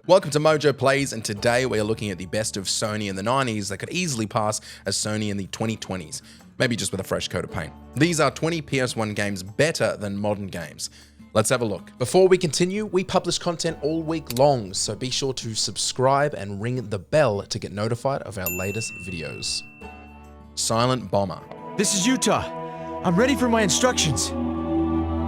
Welcome to MojoPlays, and today we are looking at the best of Sony in the 90s that could easily pass as Sony in the 2020s, maybe just with a fresh coat of paint. These are 20 PS1 games better than modern games. Let's have a look. Before we continue, we publish content all week long, so be sure to subscribe and ring the bell to get notified of our latest videos. Silent Bomber. This is Utah. I'm ready for my instructions.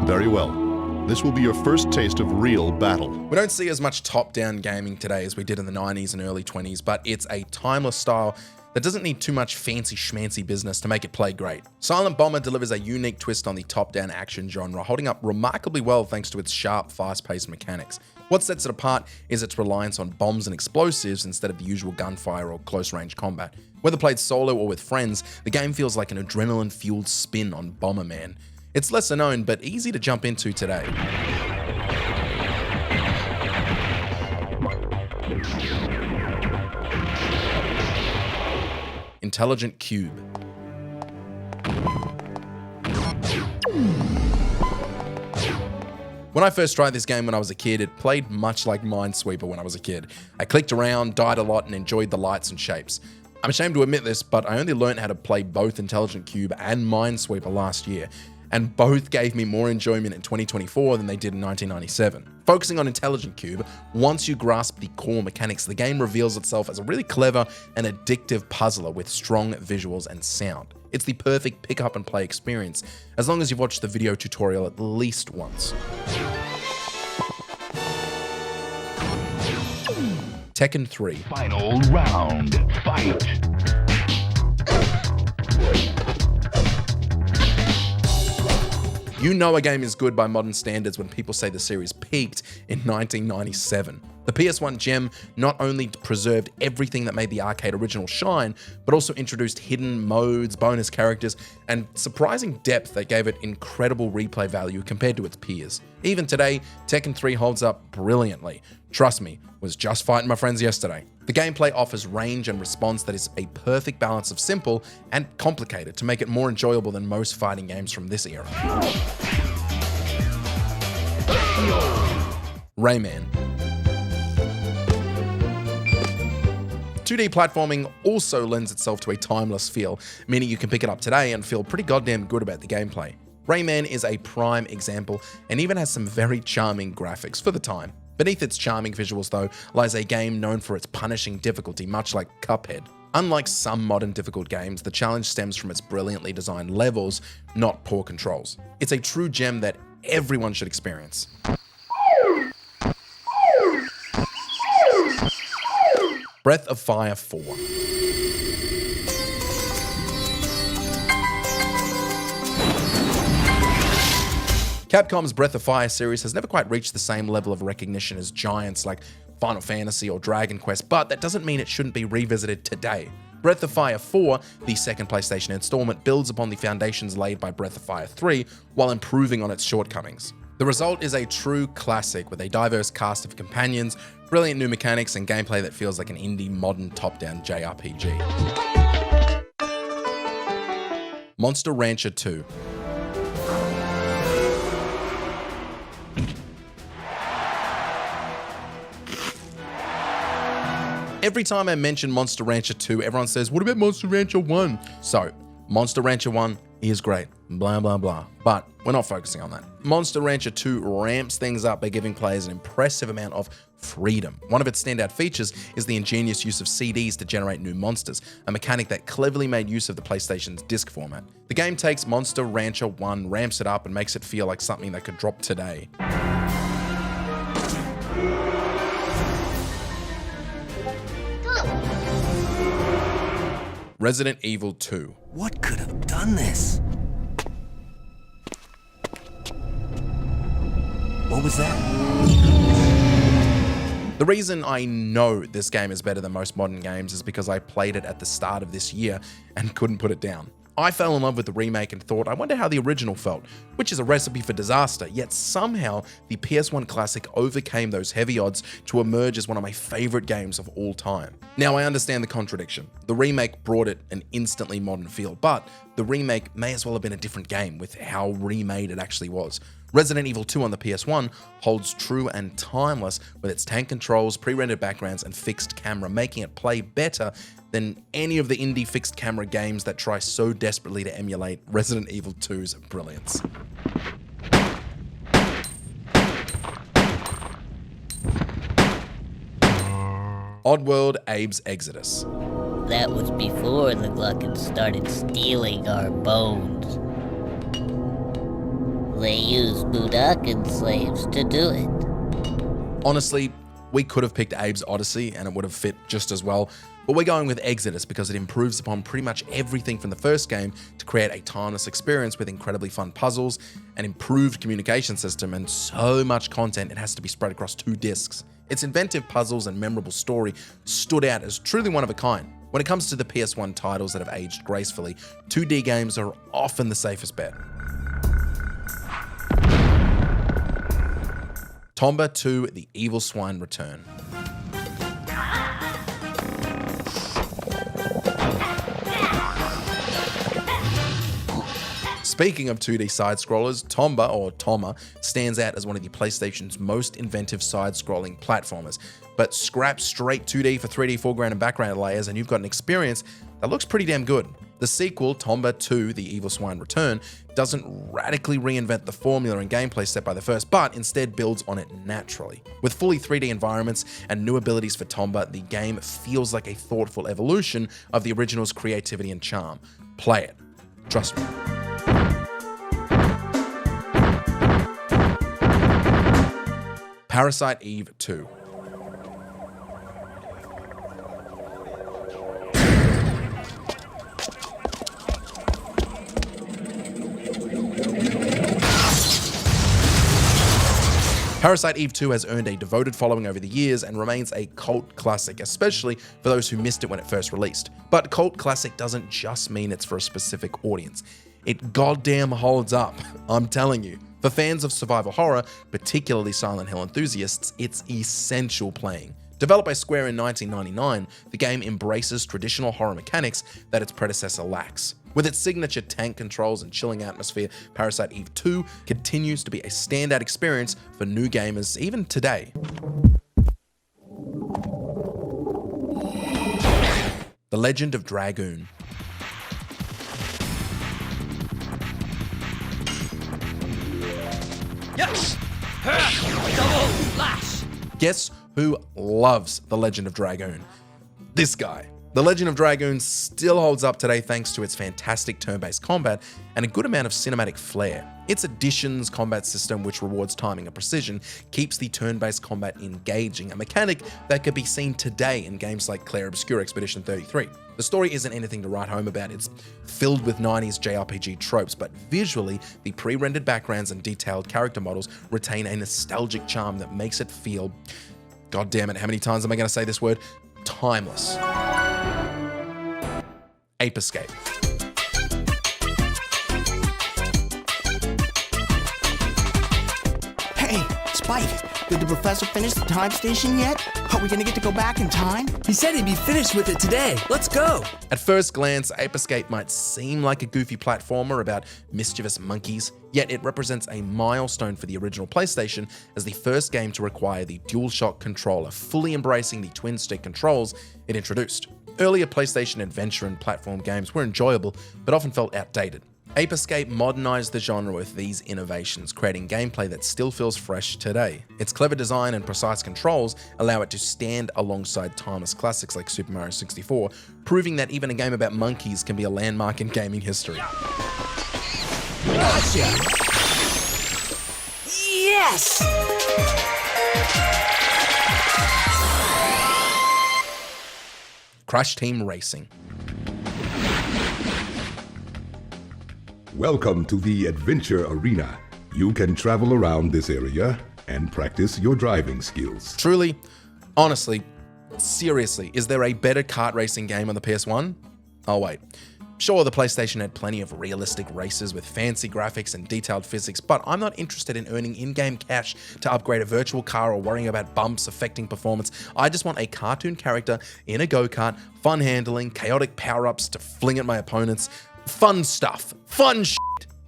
Very well. This will be your first taste of real battle. We don't see as much top-down gaming today as we did in the 90s and early 20s, but it's a timeless style that doesn't need too much fancy schmancy business to make it play great. Silent Bomber delivers a unique twist on the top-down action genre, holding up remarkably well thanks to its sharp, fast-paced mechanics. What sets it apart is its reliance on bombs and explosives instead of the usual gunfire or close-range combat. Whether played solo or with friends, the game feels like an adrenaline-fueled spin on Bomberman. It's lesser known, but easy to jump into today. Intelligent Qube. When I first tried this game when I was a kid, it played much like Minesweeper when I was a kid. I clicked around, died a lot, and enjoyed the lights and shapes. I'm ashamed to admit this, but I only learned how to play both Intelligent Qube and Minesweeper last year, and both gave me more enjoyment in 2024 than they did in 1997. Focusing on Intelligent Qube, once you grasp the core mechanics, the game reveals itself as a really clever and addictive puzzler with strong visuals and sound. It's the perfect pick up and play experience, as long as you've watched the video tutorial at least once. Tekken 3. Final round, fight! You know a game is good by modern standards when people say the series peaked in 1997. The PS1 gem not only preserved everything that made the arcade original shine, but also introduced hidden modes, bonus characters, and surprising depth that gave it incredible replay value compared to its peers. Even today, Tekken 3 holds up brilliantly. Trust me, was just fighting my friends yesterday. The gameplay offers range and response that is a perfect balance of simple and complicated to make it more enjoyable than most fighting games from this era. Rayman. 2D platforming also lends itself to a timeless feel, meaning you can pick it up today and feel pretty goddamn good about the gameplay. Rayman is a prime example and even has some very charming graphics for the time. Beneath its charming visuals, though, lies a game known for its punishing difficulty, much like Cuphead. Unlike some modern difficult games, the challenge stems from its brilliantly designed levels, not poor controls. It's a true gem that everyone should experience. Breath of Fire 4. Capcom's Breath of Fire series has never quite reached the same level of recognition as giants like Final Fantasy or Dragon Quest, but that doesn't mean it shouldn't be revisited today. Breath of Fire 4, the second PlayStation installment, builds upon the foundations laid by Breath of Fire 3 while improving on its shortcomings. The result is a true classic with a diverse cast of companions, brilliant new mechanics, and gameplay that feels like an indie modern top-down JRPG. Monster Rancher 2. Every time I mention Monster Rancher 2, everyone says, what about Monster Rancher 1? So, Monster Rancher 1 is great, blah, blah, blah. But we're not focusing on that. Monster Rancher 2 ramps things up by giving players an impressive amount of freedom. One of its standout features is the ingenious use of CDs to generate new monsters, a mechanic that cleverly made use of the PlayStation's disc format. The game takes Monster Rancher 1, ramps it up, and makes it feel like something that could drop today. Resident Evil 2. What could have done this? What was that? The reason I know this game is better than most modern games is because I played it at the start of this year and couldn't put it down. I fell in love with the remake and thought, I wonder how the original felt, which is a recipe for disaster, yet somehow the PS1 classic overcame those heavy odds to emerge as one of my favorite games of all time. Now I understand the contradiction. The remake brought it an instantly modern feel, but the remake may as well have been a different game with how remade it actually was. Resident Evil 2 on the PS1 holds true and timeless with its tank controls, pre-rendered backgrounds, and fixed camera, making it play better than any of the indie fixed camera games that try so desperately to emulate Resident Evil 2's brilliance. Oddworld Abe's Exoddus. That was before the Gluckins started stealing our bones. They used Budokan slaves to do it. Honestly, we could have picked Abe's Odyssey and it would have fit just as well, but we're going with Exoddus because it improves upon pretty much everything from the first game to create a timeless experience with incredibly fun puzzles, an improved communication system, and so much content it has to be spread across 2 discs. Its inventive puzzles and memorable story stood out as truly one of a kind. When it comes to the PS1 titles that have aged gracefully, 2D games are often the safest bet. Tomba 2: The Evil Swine Return. Speaking of 2D side-scrollers, Tomba, or Toma, stands out as one of the PlayStation's most inventive side-scrolling platformers. But scrap straight 2D for 3D foreground and background layers and you've got an experience that looks pretty damn good. The sequel, Tomba 2: The Evil Swine Return, doesn't radically reinvent the formula and gameplay set by the first, but instead builds on it naturally. With fully 3D environments and new abilities for Tomba, the game feels like a thoughtful evolution of the original's creativity and charm. Play it. Trust me. Parasite Eve 2. Parasite Eve 2 has earned a devoted following over the years and remains a cult classic, especially for those who missed it when it first released. But cult classic doesn't just mean it's for a specific audience. It goddamn holds up, I'm telling you. For fans of survival horror, particularly Silent Hill enthusiasts, it's essential playing. Developed by Square in 1999, the game embraces traditional horror mechanics that its predecessor lacks. With its signature tank controls and chilling atmosphere, Parasite Eve 2 continues to be a standout experience for new gamers even today. The Legend of Dragoon. Yes! Double flash! Guess who loves The Legend of Dragoon? This guy. The Legend of Dragoon still holds up today thanks to its fantastic turn-based combat and a good amount of cinematic flair. Its additions combat system, which rewards timing and precision, keeps the turn-based combat engaging, a mechanic that could be seen today in games like Clair Obscur Expedition 33. The story isn't anything to write home about, it's filled with 90s JRPG tropes, but visually, the pre-rendered backgrounds and detailed character models retain a nostalgic charm that makes it feel, god damn it, how many times am I going to say this word? Timeless. Ape Escape. Hey, Spike, did the professor finish the time station yet? Are we gonna get to go back in time? He said he'd be finished with it today. Let's go. At first glance, Ape Escape might seem like a goofy platformer about mischievous monkeys, yet it represents a milestone for the original PlayStation as the first game to require the DualShock controller, fully embracing the twin-stick controls it introduced. Earlier PlayStation adventure and platform games were enjoyable, but often felt outdated. Ape Escape modernized the genre with these innovations, creating gameplay that still feels fresh today. Its clever design and precise controls allow it to stand alongside timeless classics like Super Mario 64, proving that even a game about monkeys can be a landmark in gaming history. Gotcha! Yes! Crash Team Racing. Welcome to the Adventure Arena. You can travel around this area and practice your driving skills. Truly, honestly, seriously, is there a better kart racing game on the PS1? Oh wait. Sure, the PlayStation had plenty of realistic races with fancy graphics and detailed physics, but I'm not interested in earning in-game cash to upgrade a virtual car or worrying about bumps affecting performance. I just want a cartoon character in a go-kart, fun handling, chaotic power-ups to fling at my opponents. Fun stuff. Fun shit.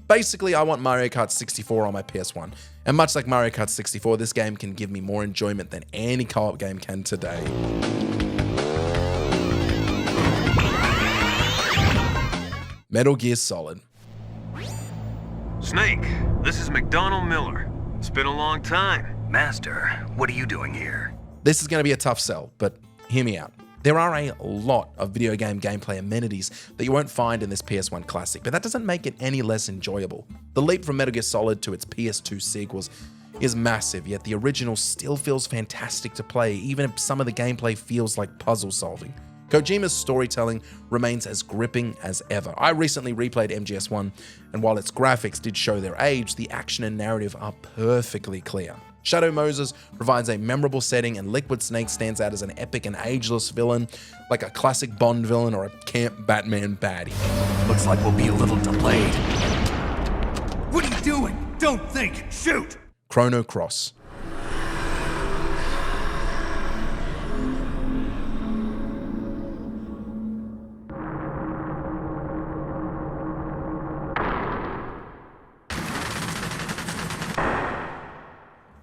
Basically, I want Mario Kart 64 on my PS1. And much like Mario Kart 64, this game can give me more enjoyment than any co-op game can today. Metal Gear Solid. Snake, this is McDonald Miller. It's been a long time. Master, what are you doing here? This is going to be a tough sell, but hear me out. There are a lot of video game gameplay amenities that you won't find in this PS1 classic, but that doesn't make it any less enjoyable. The leap from Metal Gear Solid to its PS2 sequels is massive, yet the original still feels fantastic to play, even if some of the gameplay feels like puzzle solving. Kojima's storytelling remains as gripping as ever. I recently replayed MGS1, and while its graphics did show their age, the action and narrative are perfectly clear. Shadow Moses provides a memorable setting, and Liquid Snake stands out as an epic and ageless villain, like a classic Bond villain or a camp Batman baddie. Looks like we'll be a little delayed. What are you doing? Don't think. Shoot! Chrono Cross.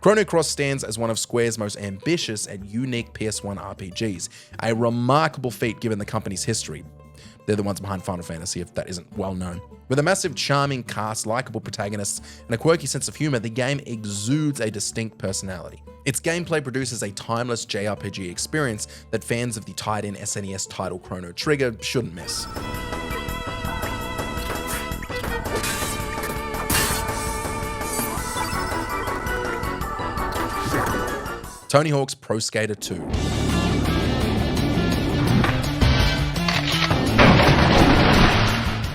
Chrono Cross stands as one of Square's most ambitious and unique PS1 RPGs, a remarkable feat given the company's history. They're the ones behind Final Fantasy, if that isn't well known. With a massive, charming cast, likable protagonists, and a quirky sense of humor, the game exudes a distinct personality. Its gameplay produces a timeless JRPG experience that fans of the tied-in SNES title Chrono Trigger shouldn't miss. Tony Hawk's Pro Skater 2.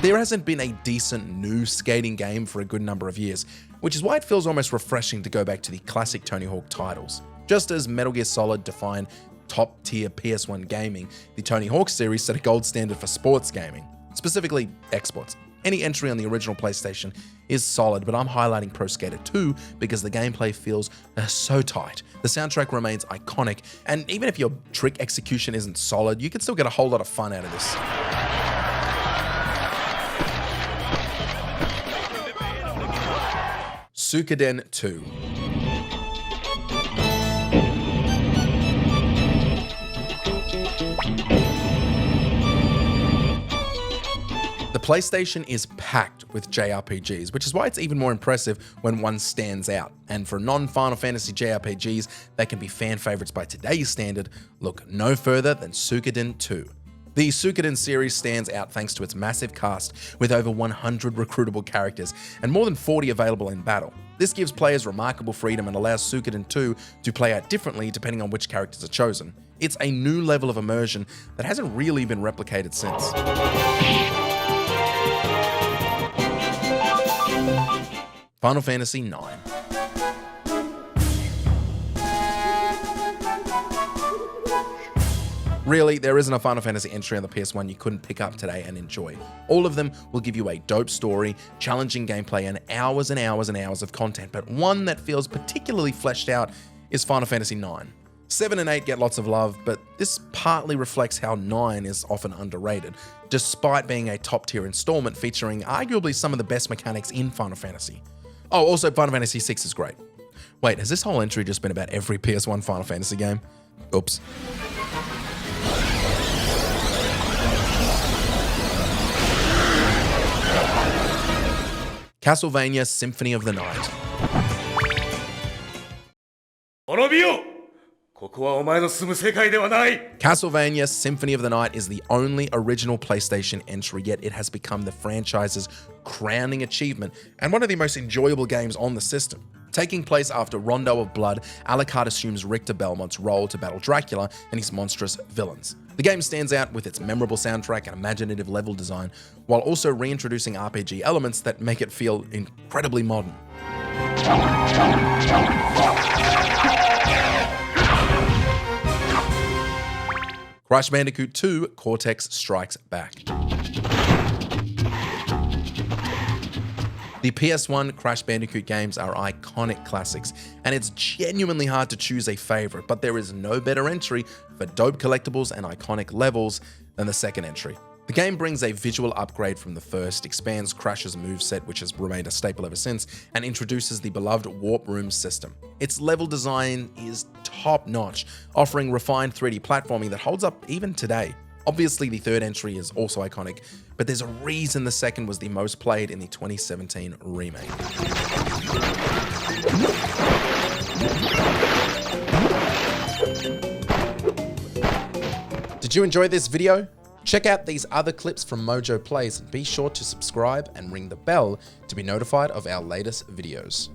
There hasn't been a decent new skating game for a good number of years, which is why it feels almost refreshing to go back to the classic Tony Hawk titles. Just as Metal Gear Solid defined top-tier PS1 gaming, the Tony Hawk series set a gold standard for sports gaming, specifically exports. Any entry on the original PlayStation is solid, but I'm highlighting Pro Skater 2 because the gameplay feels so tight. The soundtrack remains iconic, and even if your trick execution isn't solid, you can still get a whole lot of fun out of this. Suikoden 2. The PlayStation is packed with JRPGs, which is why it's even more impressive when one stands out. And for non-Final Fantasy JRPGs that can be fan favorites by today's standard, look no further than Suikoden 2. The Suikoden series stands out thanks to its massive cast with over 100 recruitable characters and more than 40 available in battle. This gives players remarkable freedom and allows Suikoden 2 to play out differently depending on which characters are chosen. It's a new level of immersion that hasn't really been replicated since. Final Fantasy IX. Really, there isn't a Final Fantasy entry on the PS1 you couldn't pick up today and enjoy. All of them will give you a dope story, challenging gameplay, and hours and hours and hours of content, but one that feels particularly fleshed out is Final Fantasy IX. 7 and 8 get lots of love, but this partly reflects how 9 is often underrated, despite being a top-tier installment featuring arguably some of the best mechanics in Final Fantasy. Oh, also Final Fantasy VI is great. Wait, has this whole entry just been about every PS1 Final Fantasy game? Oops. Castlevania Symphony of the Night. Castlevania Symphony of the Night is the only original PlayStation entry, yet it has become the franchise's crowning achievement and one of the most enjoyable games on the system. Taking place after Rondo of Blood, Alucard assumes Richter Belmont's role to battle Dracula and his monstrous villains. The game stands out with its memorable soundtrack and imaginative level design, while also reintroducing RPG elements that make it feel incredibly modern. Crash Bandicoot 2: Cortex Strikes Back. The PS1 Crash Bandicoot games are iconic classics, and it's genuinely hard to choose a favorite, but there is no better entry for dope collectibles and iconic levels than the second entry. The game brings a visual upgrade from the first, expands Crash's moveset, which has remained a staple ever since, and introduces the beloved Warp Room system. Its level design is top-notch, offering refined 3D platforming that holds up even today. Obviously, the third entry is also iconic, but there's a reason the second was the most played in the 2017 remake. Did you enjoy this video? Check out these other clips from MojoPlays and be sure to subscribe and ring the bell to be notified of our latest videos.